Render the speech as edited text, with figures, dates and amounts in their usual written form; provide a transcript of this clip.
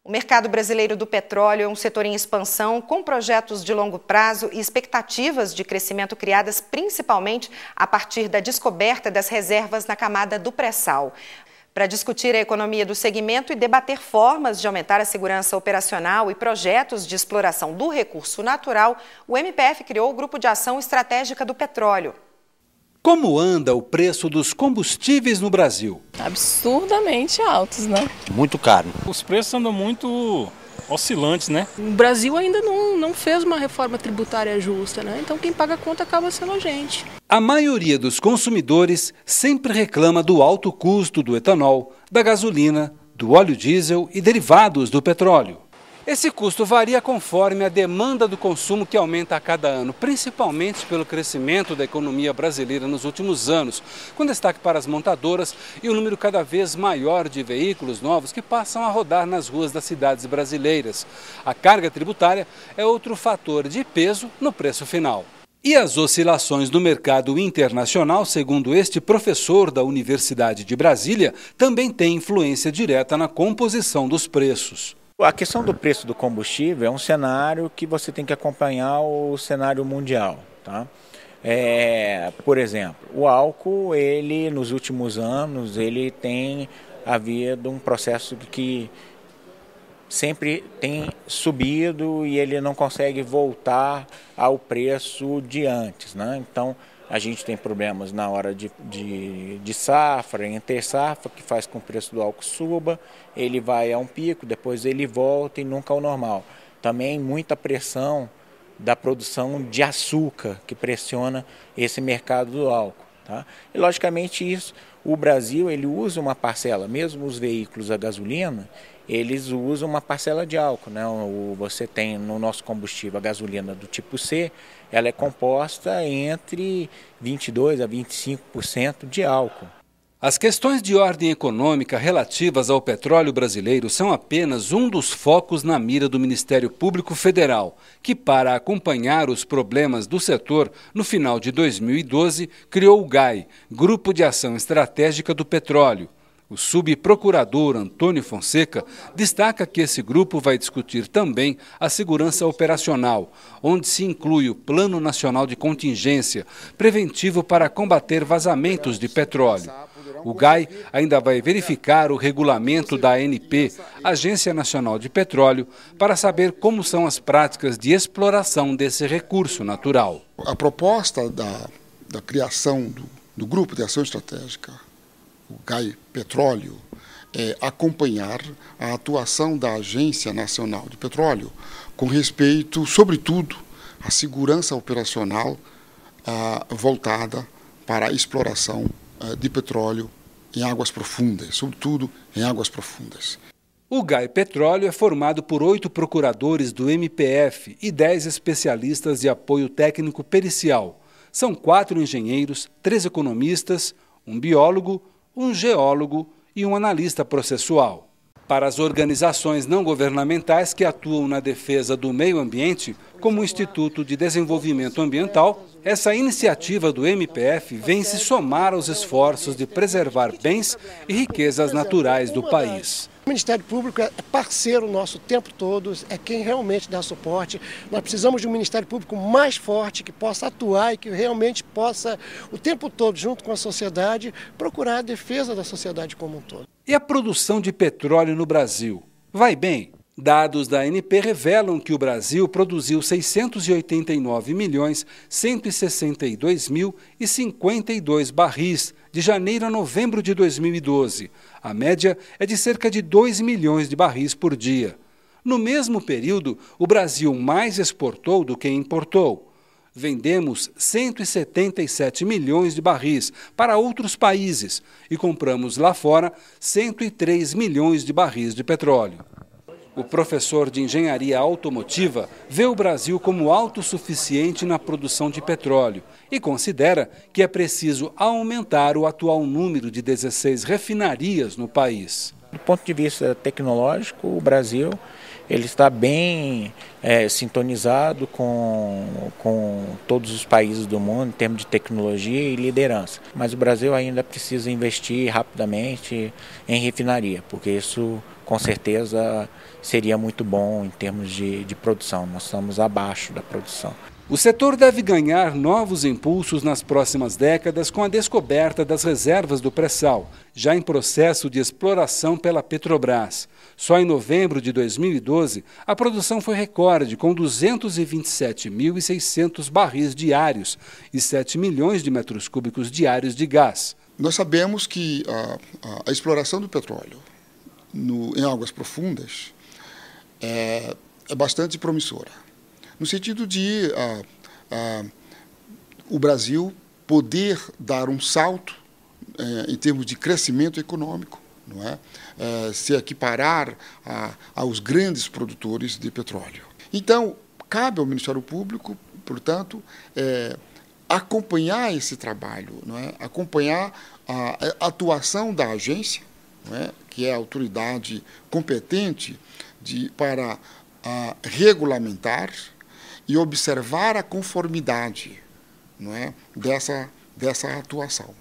O mercado brasileiro do petróleo é um setor em expansão, com projetos de longo prazo e expectativas de crescimento criadas principalmente a partir da descoberta das reservas na camada do pré-sal. Para discutir a economia do segmento e debater formas de aumentar a segurança operacional e projetos de exploração do recurso natural, o MPF criou o Grupo de Ação Estratégica do Petróleo. Como anda o preço dos combustíveis no Brasil? Absurdamente altos, né? Muito caro. Os preços andam muito oscilantes, né? O Brasil ainda não fez uma reforma tributária justa, né? Então quem paga a conta acaba sendo a gente. A maioria dos consumidores sempre reclama do alto custo do etanol, da gasolina, do óleo diesel e derivados do petróleo. Esse custo varia conforme a demanda do consumo que aumenta a cada ano, principalmente pelo crescimento da economia brasileira nos últimos anos, com destaque para as montadoras e o número cada vez maior de veículos novos que passam a rodar nas ruas das cidades brasileiras. A carga tributária é outro fator de peso no preço final. E as oscilações no mercado internacional, segundo este professor da Universidade de Brasília, também têm influência direta na composição dos preços. A questão do preço do combustível é um cenário que você tem que acompanhar o cenário mundial, tá? Por exemplo, o álcool, ele nos últimos anos, ele tem havido um processo que sempre tem subido e ele não consegue voltar ao preço de antes, né? Então, a gente tem problemas na hora de safra, entre safra, que faz com que o preço do álcool suba, ele vai a um pico, depois ele volta e nunca ao normal. Também muita pressão da produção de açúcar, que pressiona esse mercado do álcool, tá? E logicamente isso, o Brasil ele usa uma parcela, mesmo os veículos a gasolina, eles usam uma parcela de álcool, né? Você tem no nosso combustível a gasolina do tipo C, ela é composta entre 22% a 25% de álcool. As questões de ordem econômica relativas ao petróleo brasileiro são apenas um dos focos na mira do Ministério Público Federal, que, para acompanhar os problemas do setor, no final de 2012, criou o GAI, Grupo de Ação Estratégica do Petróleo. O subprocurador Antônio Fonseca destaca que esse grupo vai discutir também a segurança operacional, onde se inclui o Plano Nacional de Contingência, preventivo para combater vazamentos de petróleo. O GAI ainda vai verificar o regulamento da ANP, Agência Nacional de Petróleo, para saber como são as práticas de exploração desse recurso natural. A proposta da criação do Grupo de Ação Estratégica, o GAI Petróleo, é acompanhar a atuação da Agência Nacional de Petróleo com respeito, sobretudo, à segurança operacional voltada para a exploração de petróleo em águas profundas, sobretudo em águas profundas. O GAI Petróleo é formado por 8 procuradores do MPF e 10 especialistas de apoio técnico pericial. São 4 engenheiros, 3 economistas, um biólogo, um geólogo e um analista processual. Para as organizações não governamentais que atuam na defesa do meio ambiente, como o Instituto de Desenvolvimento Ambiental, essa iniciativa do MPF vem se somar aos esforços de preservar bens e riquezas naturais do país. O Ministério Público é parceiro nosso o tempo todo, é quem realmente dá suporte. Nós precisamos de um Ministério Público mais forte, que possa atuar e que realmente possa, o tempo todo, junto com a sociedade, procurar a defesa da sociedade como um todo. E a produção de petróleo no Brasil? Vai bem? Dados da ANP revelam que o Brasil produziu 689.162.052 barris de janeiro a novembro de 2012. A média é de cerca de 2 milhões de barris por dia. No mesmo período, o Brasil mais exportou do que importou. Vendemos 177 milhões de barris para outros países e compramos lá fora 103 milhões de barris de petróleo. O professor de engenharia automotiva vê o Brasil como autossuficiente na produção de petróleo e considera que é preciso aumentar o atual número de 16 refinarias no país. Do ponto de vista tecnológico, o Brasil ele está bem sintonizado com todos os países do mundo em termos de tecnologia e liderança. Mas o Brasil ainda precisa investir rapidamente em refinaria, porque isso com certeza seria muito bom em termos de produção. Nós estamos abaixo da produção. O setor deve ganhar novos impulsos nas próximas décadas com a descoberta das reservas do pré-sal, já em processo de exploração pela Petrobras. Só em novembro de 2012, a produção foi recorde, com 227.600 barris diários e 7 milhões de metros cúbicos diários de gás. Nós sabemos que a exploração do petróleo em águas profundas é bastante promissora, no sentido de o Brasil poder dar um salto em termos de crescimento econômico, não é? Se equiparar aos grandes produtores de petróleo. Então, cabe ao Ministério Público, portanto, acompanhar esse trabalho, não é? Acompanhar a atuação da agência, não é? Que é a autoridade competente para regulamentar e observar a conformidade, não é? dessa atuação.